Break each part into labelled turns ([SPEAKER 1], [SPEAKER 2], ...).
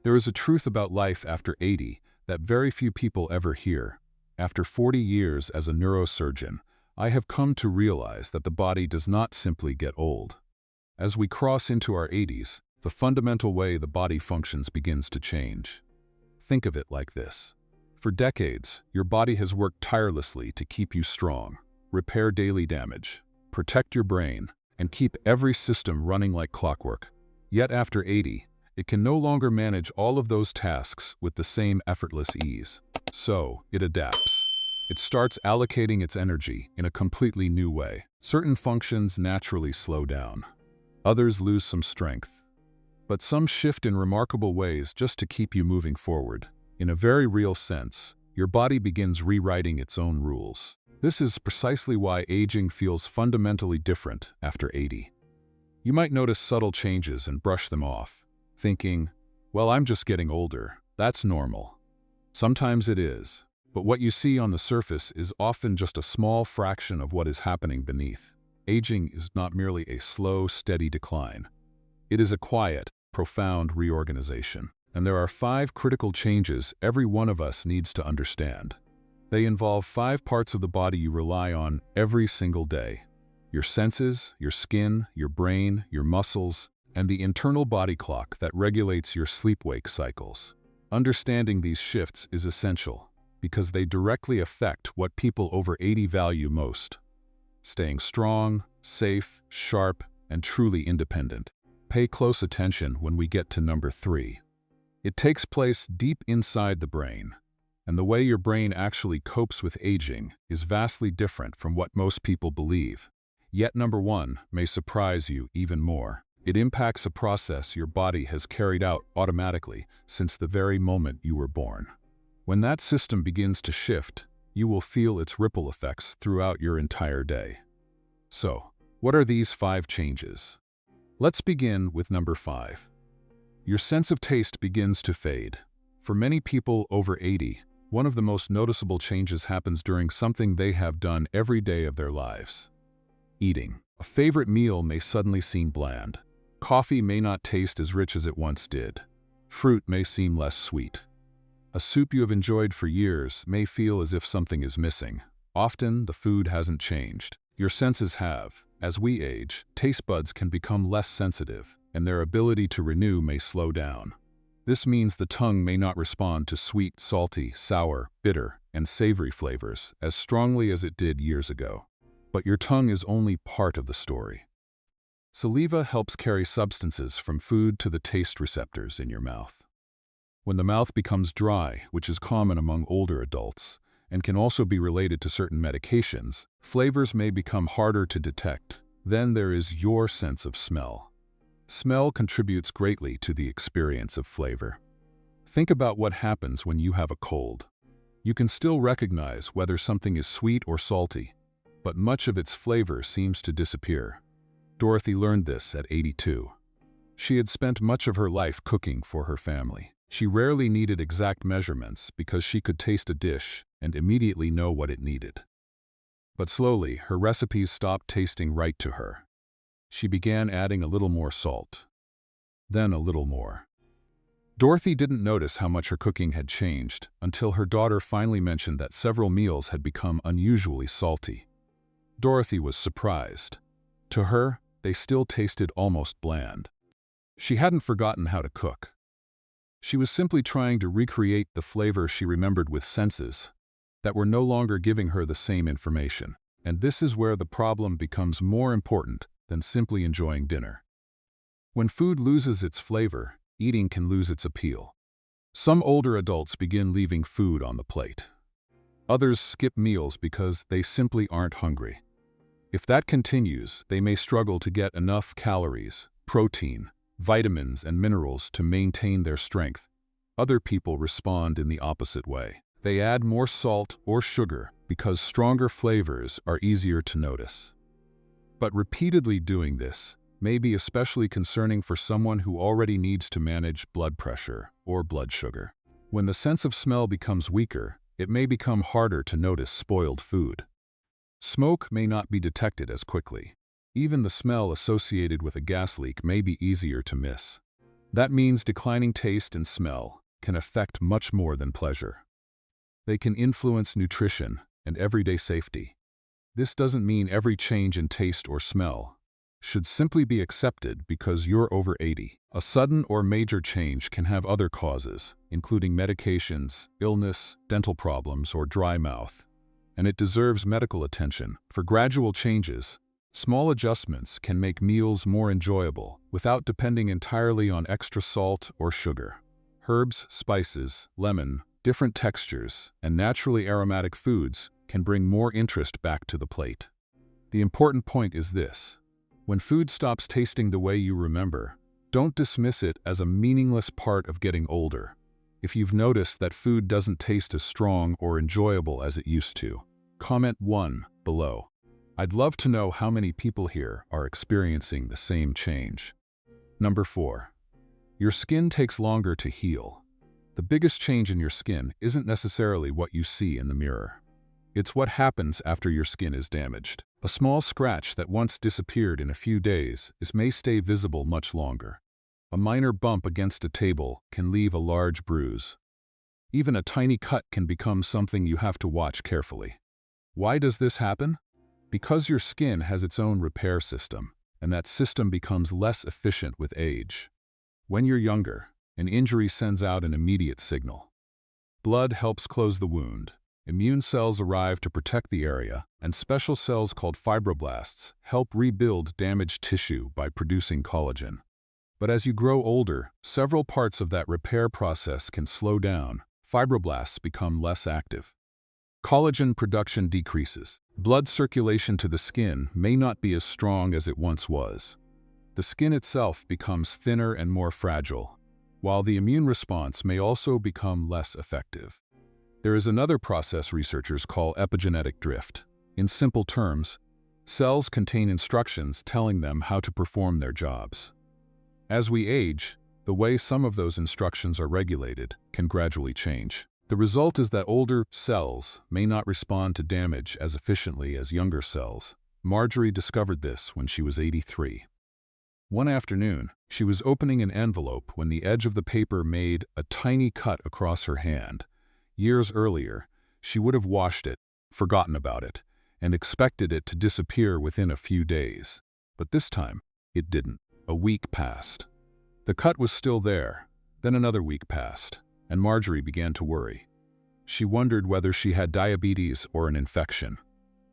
[SPEAKER 1] There is a truth about life after 80 that very few people ever hear. After 40 years as a neurosurgeon, I have come to realize that the body does not simply get old. As we cross into our 80s, the fundamental way the body functions begins to change. Think of it like this. For decades, your body has worked tirelessly to keep you strong, repair daily damage, protect your brain, and keep every system running like clockwork. Yet after 80, it can no longer manage all of those tasks with the same effortless ease. So, it adapts. It starts allocating its energy in a completely new way. Certain functions naturally slow down. Others lose some strength. But some shift in remarkable ways just to keep you moving forward. In a very real sense, your body begins rewriting its own rules. This is precisely why aging feels fundamentally different after 80. You might notice subtle changes and brush them off, thinking, well, I'm just getting older. That's normal. Sometimes it is, but what you see on the surface is often just a small fraction of what is happening beneath. Aging is not merely a slow, steady decline. It is a quiet, profound reorganization. And there are 5 critical changes every one of us needs to understand. They involve 5 parts of the body you rely on every single day: your senses, your skin, your brain, your muscles, and the internal body clock that regulates your sleep-wake cycles. Understanding these shifts is essential because they directly affect what people over 80 value most: staying strong, safe, sharp, and truly independent. Pay close attention when we get to number 3. It takes place deep inside the brain, and the way your brain actually copes with aging is vastly different from what most people believe. Yet number 1 may surprise you even more. It impacts a process your body has carried out automatically since the very moment you were born. When that system begins to shift, you will feel its ripple effects throughout your entire day. So, what are these 5 changes? Let's begin with number 5. Your sense of taste begins to fade. For many people over 80, one of the most noticeable changes happens during something they have done every day of their lives: eating. A favorite meal may suddenly seem bland. Coffee may not taste as rich as it once did. Fruit may seem less sweet. A soup you have enjoyed for years may feel as if something is missing. Often, the food hasn't changed. Your senses have. As we age, taste buds can become less sensitive, and their ability to renew may slow down. This means the tongue may not respond to sweet, salty, sour, bitter, and savory flavors as strongly as it did years ago. But your tongue is only part of the story. Saliva helps carry substances from food to the taste receptors in your mouth. When the mouth becomes dry, which is common among older adults, and can also be related to certain medications, flavors may become harder to detect. Then there is your sense of smell. Smell contributes greatly to the experience of flavor. Think about what happens when you have a cold. You can still recognize whether something is sweet or salty, but much of its flavor seems to disappear. Dorothy learned this at 82. She had spent much of her life cooking for her family. She rarely needed exact measurements because she could taste a dish and immediately know what it needed. But slowly, her recipes stopped tasting right to her. She began adding a little more salt, then a little more. Dorothy didn't notice how much her cooking had changed until her daughter finally mentioned that several meals had become unusually salty. Dorothy was surprised. To her, they still tasted almost bland. She hadn't forgotten how to cook. She was simply trying to recreate the flavor she remembered with senses that were no longer giving her the same information. And this is where the problem becomes more important than simply enjoying dinner. When food loses its flavor, eating can lose its appeal. Some older adults begin leaving food on the plate. Others skip meals because they simply aren't hungry. If that continues, they may struggle to get enough calories, protein, vitamins, and minerals to maintain their strength. Other people respond in the opposite way. They add more salt or sugar because stronger flavors are easier to notice. But repeatedly doing this may be especially concerning for someone who already needs to manage blood pressure or blood sugar. When the sense of smell becomes weaker, it may become harder to notice spoiled food. Smoke may not be detected as quickly. Even the smell associated with a gas leak may be easier to miss. That means declining taste and smell can affect much more than pleasure. They can influence nutrition and everyday safety. This doesn't mean every change in taste or smell should simply be accepted because you're over 80. A sudden or major change can have other causes, including medications, illness, dental problems, or dry mouth, and it deserves medical attention. For gradual changes, small adjustments can make meals more enjoyable without depending entirely on extra salt or sugar. Herbs, spices, lemon, different textures, and naturally aromatic foods can bring more interest back to the plate. The important point is this: when food stops tasting the way you remember, don't dismiss it as a meaningless part of getting older. If you've noticed that food doesn't taste as strong or enjoyable as it used to, comment 1 below. I'd love to know how many people here are experiencing the same change. Number 4. Your skin takes longer to heal. The biggest change in your skin isn't necessarily what you see in the mirror. It's what happens after your skin is damaged. A small scratch that once disappeared in a few days may stay visible much longer. A minor bump against a table can leave a large bruise. Even a tiny cut can become something you have to watch carefully. Why does this happen? Because your skin has its own repair system, and that system becomes less efficient with age. When you're younger, an injury sends out an immediate signal. Blood helps close the wound. Immune cells arrive to protect the area, and special cells called fibroblasts help rebuild damaged tissue by producing collagen. But as you grow older, several parts of that repair process can slow down. Fibroblasts become less active. Collagen production decreases. Blood circulation to the skin may not be as strong as it once was. The skin itself becomes thinner and more fragile, while the immune response may also become less effective. There is another process researchers call epigenetic drift. In simple terms, cells contain instructions telling them how to perform their jobs. As we age, the way some of those instructions are regulated can gradually change. The result is that older cells may not respond to damage as efficiently as younger cells. Marjorie discovered this when she was 83. One afternoon, she was opening an envelope when the edge of the paper made a tiny cut across her hand. Years earlier, she would have washed it, forgotten about it, and expected it to disappear within a few days. But this time, it didn't. A week passed. The cut was still there. Then another week passed, and Marjorie began to worry. She wondered whether she had diabetes or an infection.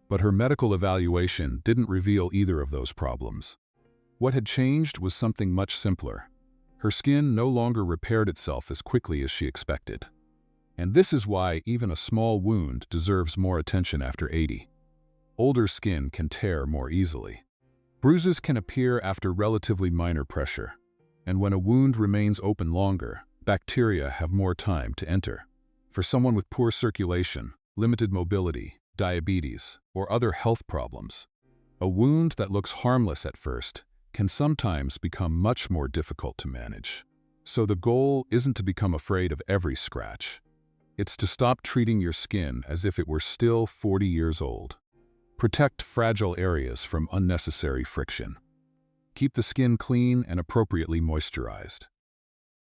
[SPEAKER 1] But her medical evaluation didn't reveal either of those problems. What had changed was something much simpler. Her skin no longer repaired itself as quickly as she expected. And this is why even a small wound deserves more attention after 80. Older skin can tear more easily. Bruises can appear after relatively minor pressure. And when a wound remains open longer, bacteria have more time to enter. For someone with poor circulation, limited mobility, diabetes, or other health problems, a wound that looks harmless at first can sometimes become much more difficult to manage. So the goal isn't to become afraid of every scratch. It's to stop treating your skin as if it were still 40 years old. Protect fragile areas from unnecessary friction. Keep the skin clean and appropriately moisturized.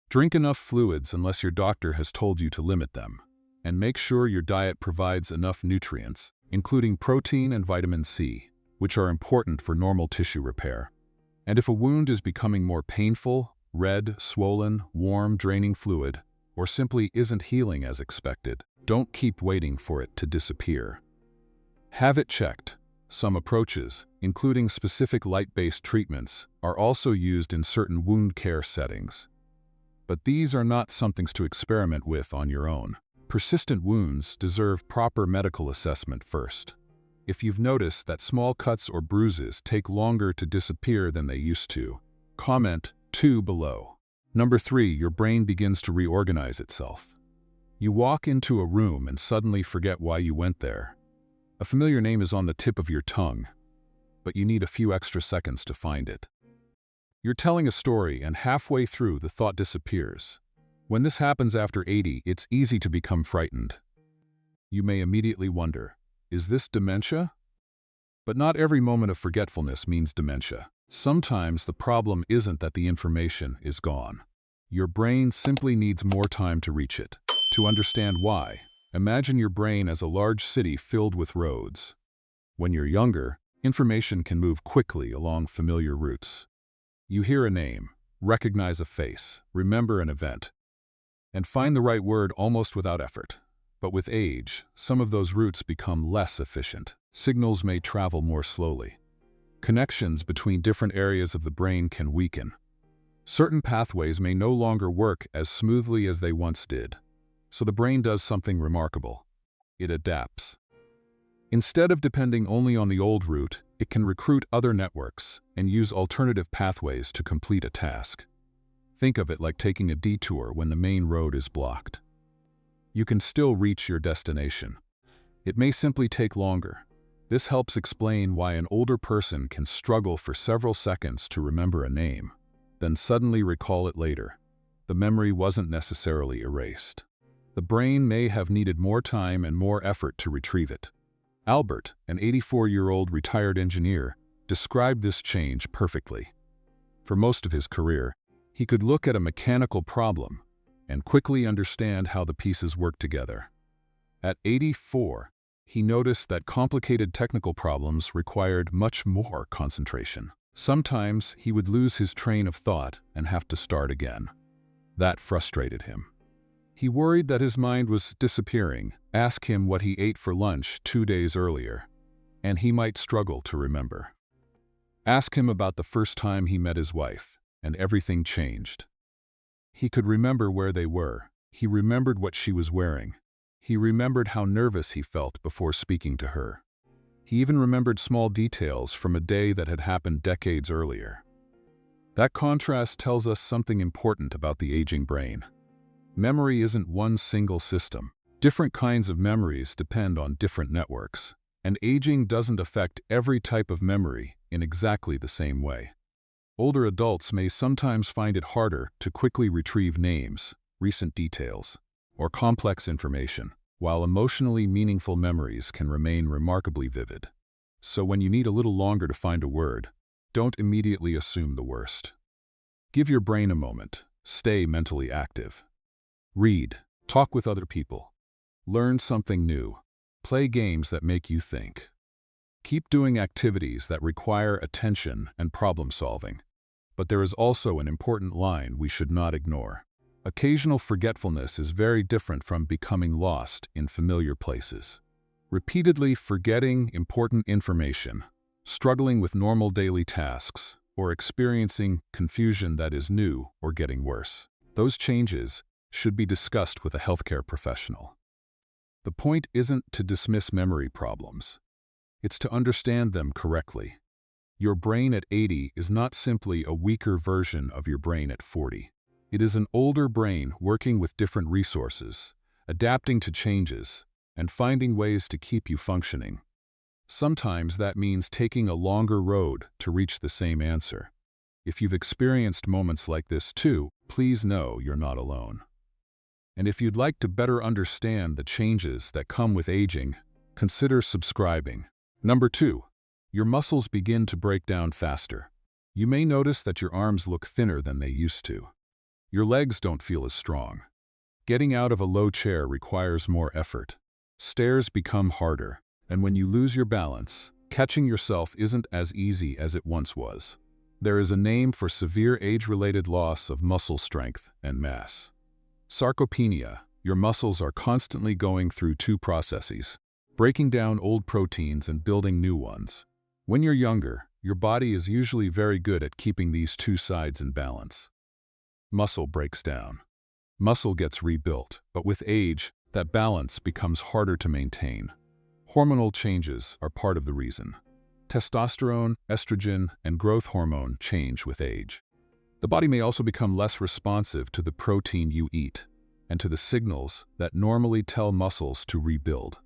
[SPEAKER 1] Drink enough fluids unless your doctor has told you to limit them, and make sure your diet provides enough nutrients, including protein and vitamin C, which are important for normal tissue repair. And if a wound is becoming more painful, red, swollen, warm, draining fluid, or simply isn't healing as expected, don't keep waiting for it to disappear. Have it checked. Some approaches, including specific light-based treatments, are also used in certain wound care settings. But these are not something to experiment with on your own. Persistent wounds deserve proper medical assessment first. If you've noticed that small cuts or bruises take longer to disappear than they used to, comment 2 below. Number 3, your brain begins to reorganize itself. You walk into a room and suddenly forget why you went there. A familiar name is on the tip of your tongue, but you need a few extra seconds to find it. You're telling a story and halfway through the thought disappears. When this happens after 80, it's easy to become frightened. You may immediately wonder, is this dementia? But not every moment of forgetfulness means dementia. Sometimes the problem isn't that the information is gone. Your brain simply needs more time to reach it. To understand why, imagine your brain as a large city filled with roads. When you're younger, information can move quickly along familiar routes. You hear a name, recognize a face, remember an event, and find the right word almost without effort. But with age, some of those routes become less efficient. Signals may travel more slowly. Connections between different areas of the brain can weaken. Certain pathways may no longer work as smoothly as they once did. So the brain does something remarkable. It adapts. Instead of depending only on the old route, it can recruit other networks and use alternative pathways to complete a task. Think of it like taking a detour when the main road is blocked. You can still reach your destination. It may simply take longer. This helps explain why an older person can struggle for several seconds to remember a name, then suddenly recall it later. The memory wasn't necessarily erased. The brain may have needed more time and more effort to retrieve it. Albert, an 84-year-old retired engineer, described this change perfectly. For most of his career, he could look at a mechanical problem and quickly understand how the pieces work together. At 84, he noticed that complicated technical problems required much more concentration. Sometimes he would lose his train of thought and have to start again. That frustrated him. He worried that his mind was disappearing. Ask him what he ate for lunch 2 days earlier, and he might struggle to remember. Ask him about the first time he met his wife, and everything changed. He could remember where they were. He remembered what she was wearing. He remembered how nervous he felt before speaking to her. He even remembered small details from a day that had happened decades earlier. That contrast tells us something important about the aging brain. Memory isn't one single system. Different kinds of memories depend on different networks, and aging doesn't affect every type of memory in exactly the same way. Older adults may sometimes find it harder to quickly retrieve names, recent details, or complex information, while emotionally meaningful memories can remain remarkably vivid. So when you need a little longer to find a word, don't immediately assume the worst. Give your brain a moment. Stay mentally active. Read. Talk with other people. Learn something new. Play games that make you think. Keep doing activities that require attention and problem solving. But there is also an important line we should not ignore. Occasional forgetfulness is very different from becoming lost in familiar places. Repeatedly forgetting important information, struggling with normal daily tasks, or experiencing confusion that is new or getting worse. Those changes should be discussed with a healthcare professional. The point isn't to dismiss memory problems. It's to understand them correctly. Your brain at 80 is not simply a weaker version of your brain at 40. It is an older brain working with different resources, adapting to changes, and finding ways to keep you functioning. Sometimes that means taking a longer road to reach the same answer. If you've experienced moments like this too, please know you're not alone. And if you'd like to better understand the changes that come with aging, consider subscribing. Number 2. Your muscles begin to break down faster. You may notice that your arms look thinner than they used to. Your legs don't feel as strong. Getting out of a low chair requires more effort. Stairs become harder, and when you lose your balance, catching yourself isn't as easy as it once was. There is a name for severe age-related loss of muscle strength and mass. Sarcopenia. Your muscles are constantly going through two processes, breaking down old proteins and building new ones. When you're younger, your body is usually very good at keeping these two sides in balance. Muscle breaks down. Muscle gets rebuilt, but with age, that balance becomes harder to maintain. Hormonal changes are part of the reason. Testosterone, estrogen, and growth hormone change with age. The body may also become less responsive to the protein you eat and to the signals that normally tell muscles to rebuild.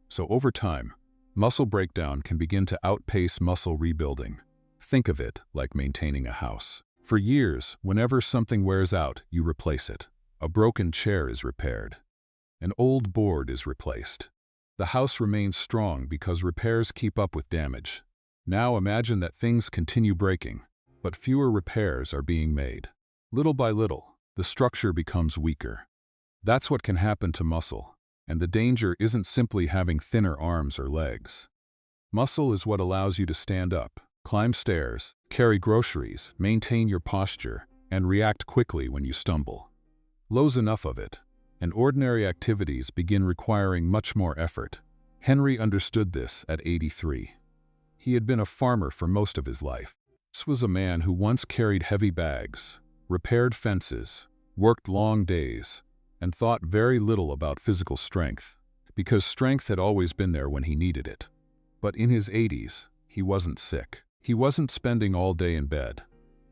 [SPEAKER 1] So over time, muscle breakdown can begin to outpace muscle rebuilding. Think of it like maintaining a house. For years, whenever something wears out, you replace it. A broken chair is repaired. An old board is replaced. The house remains strong because repairs keep up with damage. Now imagine that things continue breaking, but fewer repairs are being made. Little by little, the structure becomes weaker. That's what can happen to muscle, and the danger isn't simply having thinner arms or legs. Muscle is what allows you to stand up, climb stairs, carry groceries, maintain your posture, and react quickly when you stumble. Lose enough of it, and ordinary activities begin requiring much more effort. Henry understood this at 83. He had been a farmer for most of his life. This was a man who once carried heavy bags, repaired fences, worked long days, and thought very little about physical strength, because strength had always been there when he needed it. But in his 80s, he wasn't sick. He wasn't spending all day in bed.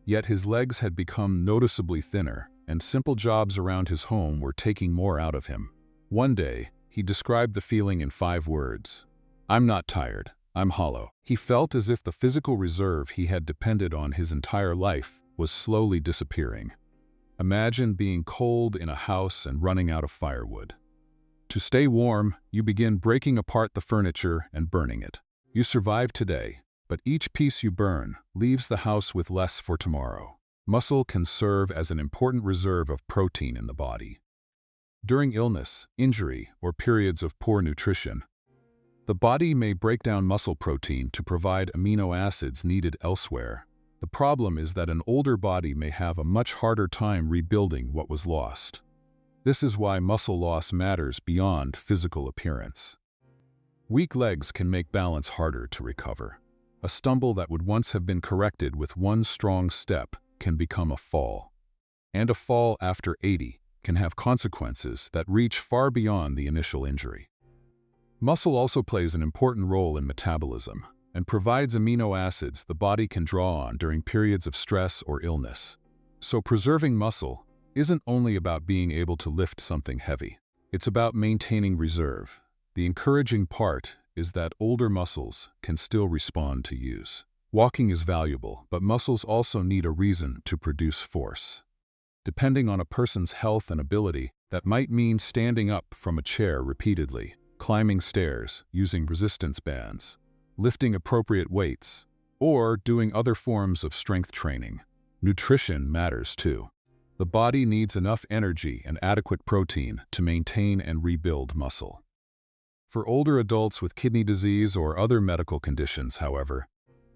[SPEAKER 1] Yet his legs had become noticeably thinner, and simple jobs around his home were taking more out of him. One day, he described the feeling in 5 words. "I'm not tired. I'm hollow." He felt as if the physical reserve he had depended on his entire life was slowly disappearing. Imagine being cold in a house and running out of firewood. To stay warm, you begin breaking apart the furniture and burning it. You survive today, but each piece you burn leaves the house with less for tomorrow. Muscle can serve as an important reserve of protein in the body. During illness, injury, or periods of poor nutrition, the body may break down muscle protein to provide amino acids needed elsewhere. The problem is that an older body may have a much harder time rebuilding what was lost. This is why muscle loss matters beyond physical appearance. Weak legs can make balance harder to recover. A stumble that would once have been corrected with one strong step can become a fall. And a fall after 80 can have consequences that reach far beyond the initial injury. Muscle also plays an important role in metabolism and provides amino acids the body can draw on during periods of stress or illness. So preserving muscle isn't only about being able to lift something heavy. It's about maintaining reserve. The encouraging part is that older muscles can still respond to use. Walking is valuable, but muscles also need a reason to produce force. Depending on a person's health and ability, that might mean standing up from a chair repeatedly, climbing stairs using resistance bands, lifting appropriate weights, or doing other forms of strength training. Nutrition matters too. The body needs enough energy and adequate protein to maintain and rebuild muscle. For older adults with kidney disease or other medical conditions, however,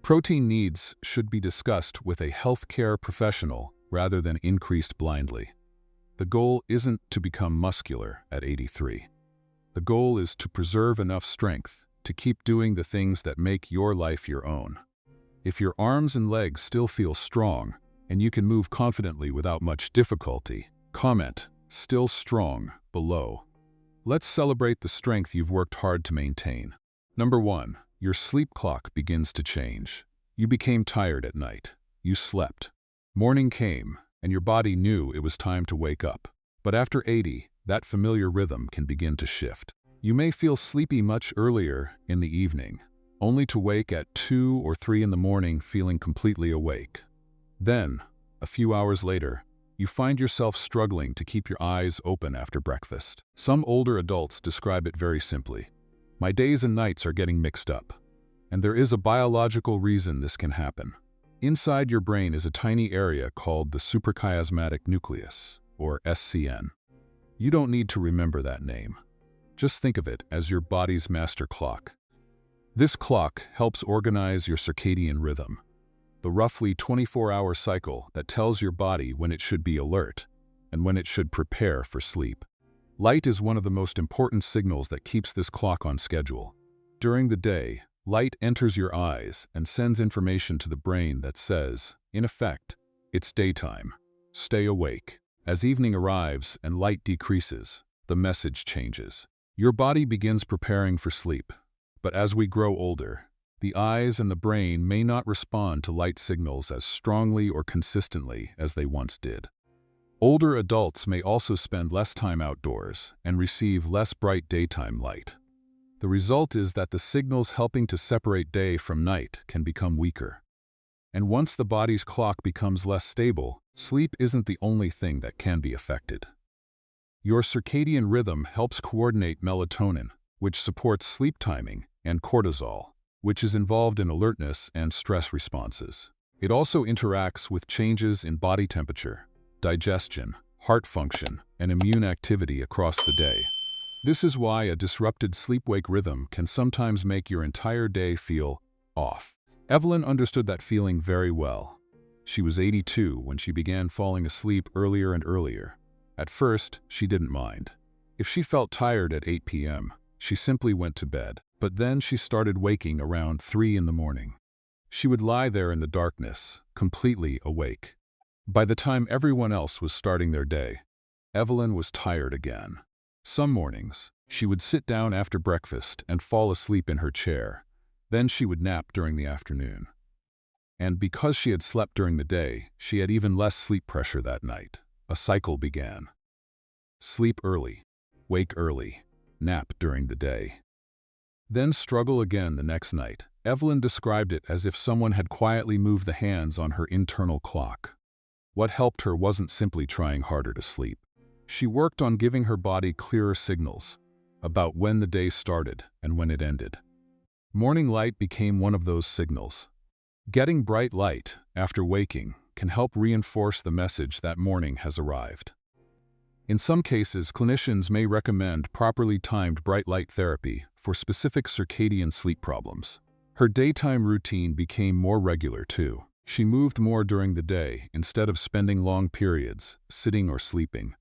[SPEAKER 1] protein needs should be discussed with a healthcare professional rather than increased blindly. The goal isn't to become muscular at 83. The goal is to preserve enough strength to keep doing the things that make your life your own. If your arms and legs still feel strong and you can move confidently without much difficulty, comment "still strong" below. Let's celebrate the strength you've worked hard to maintain. Number 1. Your sleep clock begins to change. You became tired at night. You slept. Morning came, and your body knew it was time to wake up. But after 80, that familiar rhythm can begin to shift. You may feel sleepy much earlier in the evening, only to wake at 2 or 3 in the morning feeling completely awake. Then, a few hours later, you find yourself struggling to keep your eyes open after breakfast. Some older adults describe it very simply. "My days and nights are getting mixed up." And there is a biological reason this can happen. Inside your brain is a tiny area called the suprachiasmatic nucleus, or SCN. You don't need to remember that name. Just think of it as your body's master clock. This clock helps organize your circadian rhythm, the roughly 24-hour cycle that tells your body when it should be alert and when it should prepare for sleep. Light is one of the most important signals that keeps this clock on schedule. During the day, light enters your eyes and sends information to the brain that says, in effect, it's daytime. Stay awake. As evening arrives and light decreases, the message changes. Your body begins preparing for sleep. But as we grow older, the eyes and the brain may not respond to light signals as strongly or consistently as they once did. Older adults may also spend less time outdoors and receive less bright daytime light. The result is that the signals helping to separate day from night can become weaker. And once the body's clock becomes less stable, sleep isn't the only thing that can be affected. Your circadian rhythm helps coordinate melatonin, which supports sleep timing, and cortisol, which is involved in alertness and stress responses. It also interacts with changes in body temperature, digestion, heart function, and immune activity across the day. This is why a disrupted sleep-wake rhythm can sometimes make your entire day feel off. Evelyn understood that feeling very well. She was 82 when she began falling asleep earlier and earlier. At first, she didn't mind. If she felt tired at 8 p.m., she simply went to bed. But then she started waking around 3 in the morning. She would lie there in the darkness, completely awake. By the time everyone else was starting their day, Evelyn was tired again. Some mornings, she would sit down after breakfast and fall asleep in her chair. Then she would nap during the afternoon. And because she had slept during the day, she had even less sleep pressure that night. A cycle began. Sleep early, wake early, nap during the day. Then struggle again the next night. Evelyn described it as if someone had quietly moved the hands on her internal clock. What helped her wasn't simply trying harder to sleep. She worked on giving her body clearer signals about when the day started and when it ended. Morning light became one of those signals. Getting bright light after waking can help reinforce the message that morning has arrived. In some cases, clinicians may recommend properly timed bright light therapy for specific circadian sleep problems. Her daytime routine became more regular too. She moved more during the day instead of spending long periods sitting or sleeping.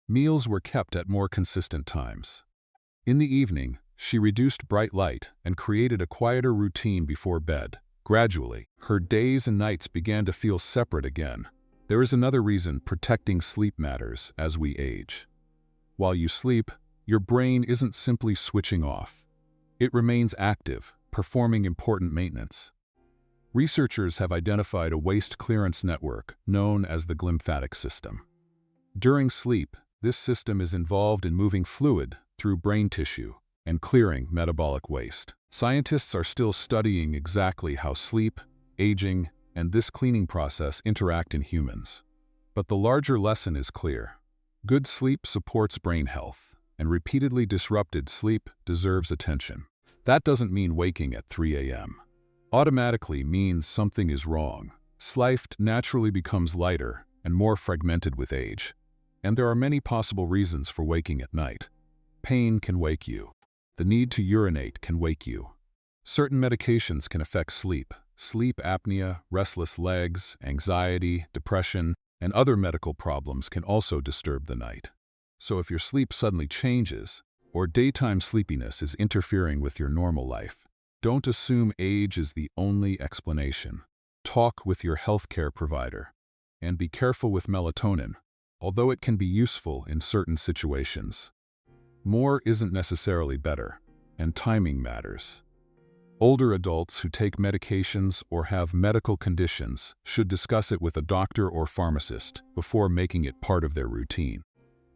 [SPEAKER 1] Meals were kept at more consistent times. In the evening, she reduced bright light and created a quieter routine before bed. Gradually, her days and nights began to feel separate again. There is another reason protecting sleep matters as we age. While you sleep, your brain isn't simply switching off. It remains active, performing important maintenance. Researchers have identified a waste clearance network known as the glymphatic system. During sleep, this system is involved in moving fluid through brain tissue and clearing metabolic waste. Scientists are still studying exactly how sleep, aging, and this cleaning process interact in humans. But the larger lesson is clear. Good sleep supports brain health, and repeatedly disrupted sleep deserves attention. That doesn't mean waking at 3 a.m. Automatically means something is wrong. Sleep naturally becomes lighter and more fragmented with age. And there are many possible reasons for waking at night. Pain can wake you. The need to urinate can wake you. Certain medications can affect sleep. Sleep apnea, restless legs, anxiety, depression, and other medical problems can also disturb the night. So if your sleep suddenly changes, or daytime sleepiness is interfering with your normal life, don't assume age is the only explanation. Talk with your healthcare provider. And be careful with melatonin, although it can be useful in certain situations. More isn't necessarily better, and timing matters. Older adults who take medications or have medical conditions should discuss it with a doctor or pharmacist before making it part of their routine.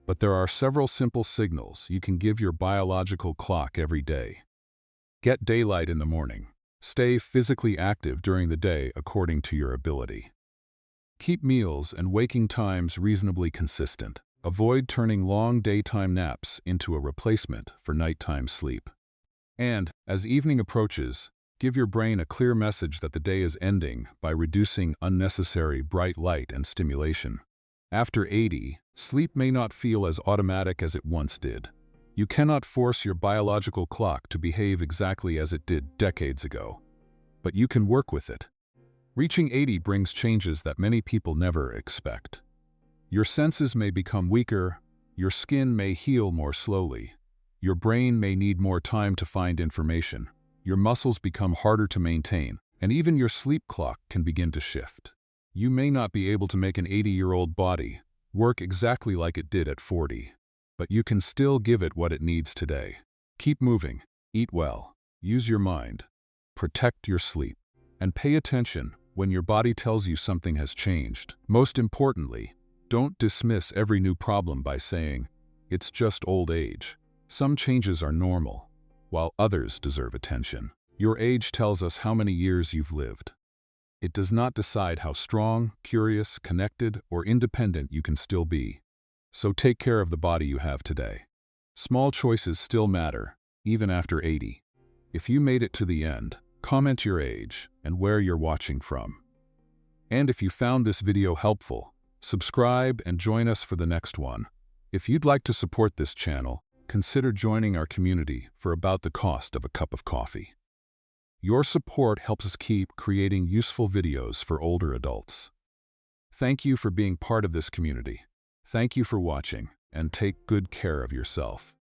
[SPEAKER 1] But there are several simple signals you can give your biological clock every day. Get daylight in the morning. Stay physically active during the day according to your ability. Keep meals and waking times reasonably consistent. Avoid turning long daytime naps into a replacement for nighttime sleep. And, as evening approaches, give your brain a clear message that the day is ending by reducing unnecessary bright light and stimulation. After 80, sleep may not feel as automatic as it once did. You cannot force your biological clock to behave exactly as it did decades ago. But you can work with it. Reaching 80 brings changes that many people never expect. Your senses may become weaker, your skin may heal more slowly, your brain may need more time to find information, your muscles become harder to maintain, and even your sleep clock can begin to shift. You may not be able to make an 80-year-old body work exactly like it did at 40, but you can still give it what it needs today. Keep moving, eat well, use your mind, protect your sleep, and pay attention when your body tells you something has changed. Most importantly, don't dismiss every new problem by saying, "It's just old age." Some changes are normal, while others deserve attention. Your age tells us how many years you've lived. It does not decide how strong, curious, connected, or independent you can still be. So take care of the body you have today. Small choices still matter, even after 80. If you made it to the end, comment your age and where you're watching from. And if you found this video helpful, Subscribe and join us for the next one. If you'd like to support this channel, consider joining our community for about the cost of a cup of coffee. Your support helps us keep creating useful videos for older adults. Thank you for being part of this community. Thank you for watching, and take good care of yourself.